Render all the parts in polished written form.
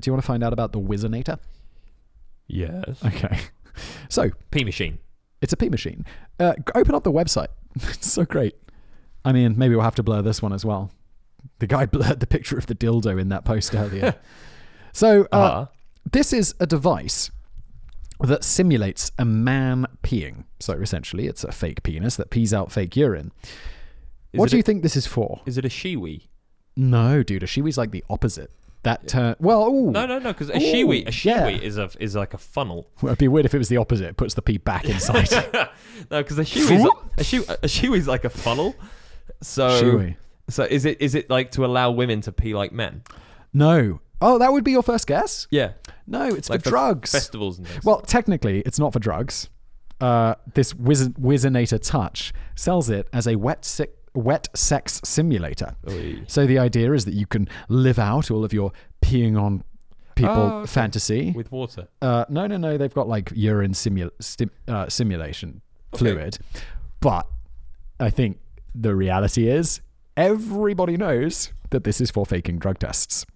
you want to find out about the Whizzinator? Yes. Okay. So, Pee machine. it's a pee machine. Open up the website. It's so great. I mean, maybe we'll have to blur this one as well. The guy blurred the picture of the dildo in that post earlier. So, this is a device that simulates a man peeing. So, essentially, it's a fake penis that pees out fake urine. What do you think this is for? Is it a shiwi? No, dude. A shiwi's like the opposite. No, because a shiwi is like a funnel. Well, it'd be weird if it was the opposite. It puts the pee back inside. No, because a shiwi's like a funnel. So is it like to allow women to pee like men? No. Oh, that would be your first guess? Yeah. No, it's like for drugs. Festivals and things. Well, technically, it's not for drugs. This Whizzinator Touch sells it as a wet sex simulator. Oy. So the idea is that you can live out all of your peeing on people fantasy. With water? No. They've got like urine simulation fluid. But I think the reality is everybody knows that this is for faking drug tests.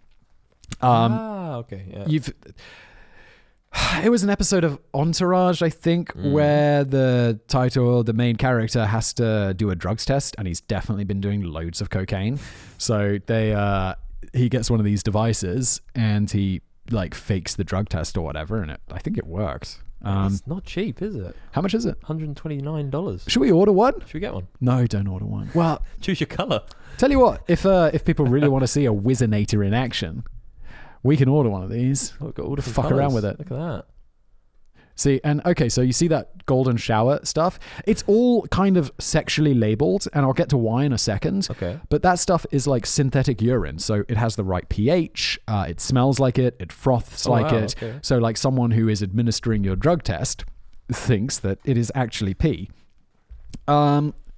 Okay. Yeah. It was an episode of Entourage, I think, where the main character has to do a drugs test, and he's definitely been doing loads of cocaine. So he gets one of these devices, and he like fakes the drug test or whatever, and I think it works. It's not cheap, is it? How much is it? $129. Should we order one? Should we get one? No, don't order one. Well, choose your color. Tell you what, if people really want to see a Whizzinator in action, we can order one of these. Oh, we've got all different Fuck colours. around with it. Look at that. See, and okay, so you see that golden shower stuff? It's all kind of sexually labeled, and I'll get to why in a second. Okay. But that stuff is like synthetic urine, so it has the right pH, it smells like it froths like it. Okay. So like someone who is administering your drug test thinks that it is actually pee.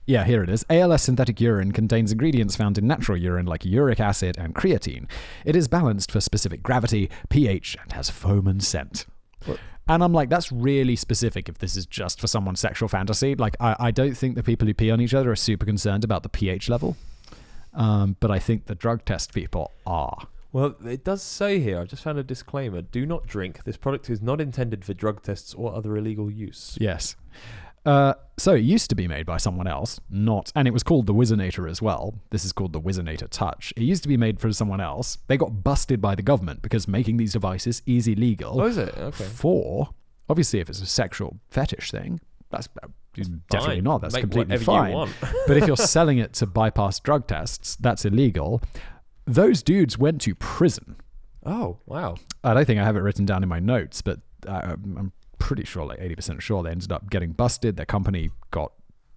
Yeah, here it is. ALS synthetic urine contains ingredients found in natural urine like uric acid and creatine. It is balanced for specific gravity, pH, and has foam and scent. What? And I'm like, that's really specific if this is just for someone's sexual fantasy. Like, I don't think the people who pee on each other are super concerned about the pH level. But I think the drug test people are. Well, it does say here, I just found a disclaimer, do not drink. This product is not intended for drug tests or other illegal use. Yes. So it used to be made by someone else, and it was called the Whizzinator as well. This is called the Whizzinator Touch. It used to be made for someone else. They got busted by the government because making these devices is illegal. Oh, is it? Okay. Obviously, if it's a sexual fetish thing, that's definitely Fine. not. That's Make completely whatever fine. you want. But if you're selling it to bypass drug tests, that's illegal. Those dudes went to prison. Oh, wow. I don't think I have it written down in my notes, but I'm pretty sure, like 80% sure, they ended up getting busted. Their company got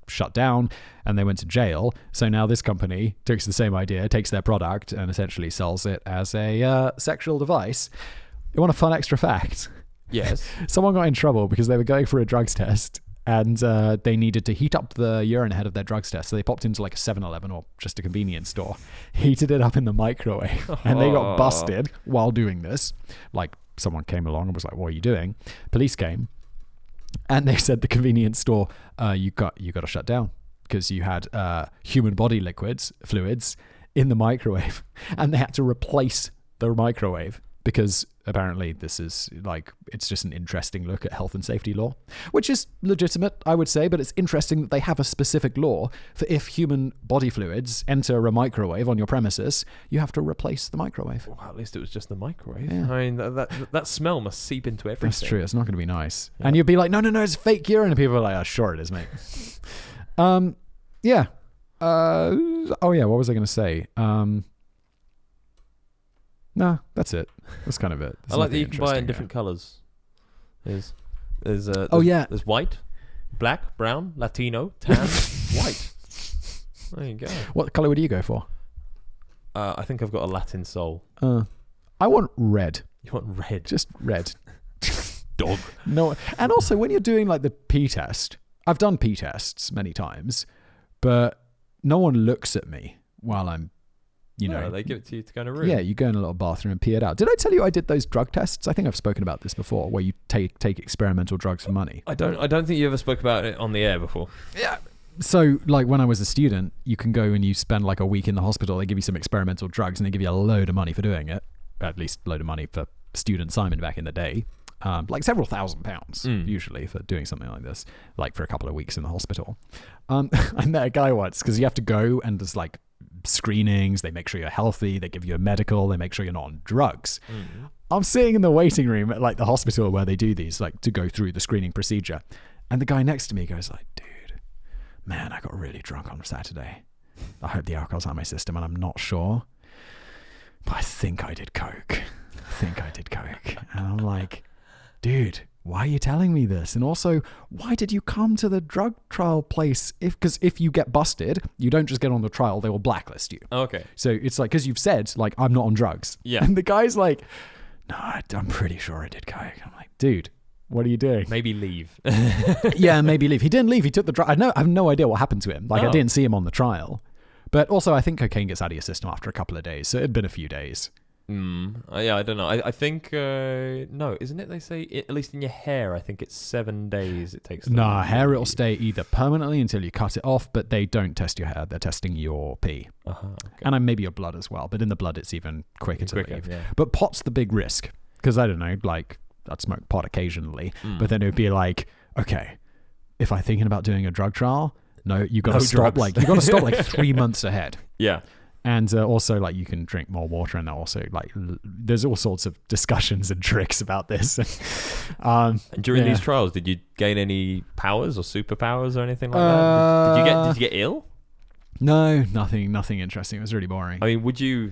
shut down and they went to jail. So now this company takes the same idea, takes their product and essentially sells it as a sexual device. You want a fun extra fact? Yes. Someone got in trouble because they were going for a drugs test and they needed to heat up the urine ahead of their drugs test. So they popped into like a 7-Eleven or just a convenience store, heated it up in the microwave, and they got busted while doing this. Like, someone came along and was like, what are you doing? Police came and they said the convenience store, you got to shut down because you had human body fluids in the microwave, and they had to replace the microwave because apparently this is like, it's just an interesting look at health and safety law, which is legitimate, I would say, but it's interesting that they have a specific law for if human body fluids enter a microwave on your premises, you have to replace the microwave. Well, at least it was just the microwave. Yeah. I mean, that smell must seep into everything. That's true. It's not going to be nice. Yeah. And you'd be like, no, it's fake urine. And people are like, oh, sure it is, mate. Yeah. What was I going to say? No, that's it. That's kind of it. I like that you can buy it in different colours. There's white, black, brown, Latino, tan, white. There you go. What colour would you go for? I think I've got a Latin soul. I want red. You want red? Just red. Dog. No, and also when you're doing like the pee test, I've done pee tests many times, but no one looks at me while I'm, they give it to you to go in a room. Yeah, you go in a little bathroom and pee it out. Did I tell you I did those drug tests? I think I've spoken about this before, where you take experimental drugs for money. I don't think you ever spoke about it on the air before. Yeah. So, like, when I was a student, you can go and you spend like a week in the hospital. They give you some experimental drugs and they give you a load of money for doing it. At least a load of money for student Simon back in the day, like several £1,000s usually for doing something like this, like for a couple of weeks in the hospital. I met a guy once because you have to go and there's like screenings. They make sure you're healthy. They give you a medical. They make sure you're not on drugs. I'm sitting in the waiting room at like the hospital where they do these, like to go through the screening procedure. And the guy next to me goes like, dude, man, I got really drunk on Saturday. I hope the alcohol's out of my system and I'm not sure. But I think I did coke. And I'm like, dude, why are you telling me this? And also, why did you come to the drug trial place? Because if you get busted, you don't just get on the trial, they will blacklist you. Okay. So it's like, because you've said, like, I'm not on drugs. Yeah. And the guy's like, no, I'm pretty sure I did coke. I'm like, dude, what are you doing? Maybe leave. Yeah, maybe leave. He didn't leave. He took the drug. I have no idea what happened to him. Like, I didn't see him on the trial. But also, I think cocaine gets out of your system after a couple of days. So it'd been a few days. Yeah, I don't know. I think no, isn't it? They say at least in your hair. I think it's 7 days it takes. No, hair it'll stay either permanently until you cut it off, but they don't test your hair. They're testing your pee, okay. And maybe your blood as well. But in the blood, it's even quicker to leave. Yeah. But pot's the big risk because I don't know, like I'd smoke pot occasionally, but then it would be like, okay, if I'm thinking about doing a drug trial, no, you got to stop. Like you got to stop like 3 months ahead. Yeah. And also, like, you can drink more water, and also, like, there's all sorts of discussions and tricks about this. And during these trials, did you gain any powers or superpowers or anything like that? Did you get ill? No, nothing interesting. It was really boring. I mean, would you,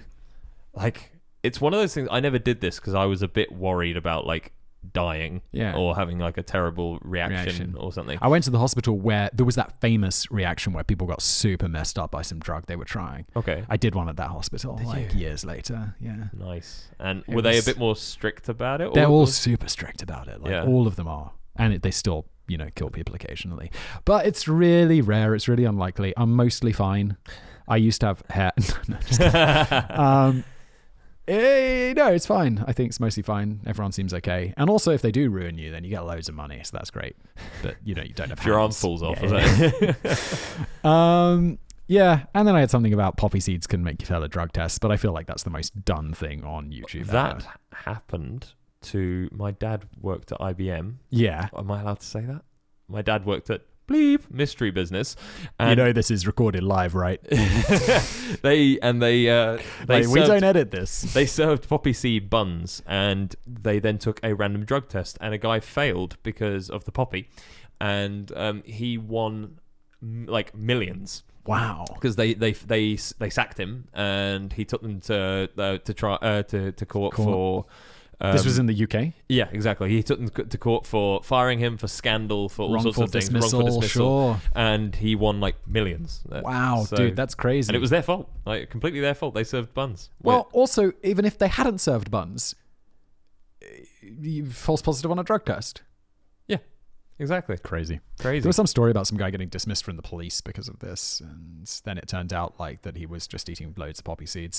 like, it's one of those things. I never did this because I was a bit worried about, like, dying or having like a terrible reaction or something. I went to the hospital where there was that famous reaction where people got super messed up by some drug they were trying. Okay. I did one at that hospital years later. Yeah. Nice. And were they a bit more strict about it? They're all super strict about it. Like all of them are. And they still, kill people occasionally. But it's really rare. It's really unlikely. I'm mostly fine. I used to have hair. No, just kidding. No, it's fine. I think it's mostly fine. Everyone seems okay. And also, if they do ruin you, then you get loads of money, so that's great. But you don't have. If your arm falls off. Yeah. And then I had something about poppy seeds can make you fail a drug test, but I feel like that's the most done thing on YouTube. That happened to my dad. Worked at IBM. Yeah. Am I allowed to say that? My dad worked at bleep mystery business, and this is recorded live, right? we don't edit this. They served poppy seed buns, and they then took a random drug test, and a guy failed because of the poppy, and he won like millions. Wow! Because they sacked him, and he took them to court for. This was in the UK? Yeah, exactly. He took them to court for firing him for scandal, for all sorts of things. Wrongful dismissal. Sure. And he won like millions. Wow, dude, that's crazy. And it was their fault. Like, completely their fault. They served buns. Well, also, even if they hadn't served buns, false positive on a drug test. Yeah, exactly. Crazy. There was some story about some guy getting dismissed from the police because of this. And then it turned out like that he was just eating loads of poppy seeds.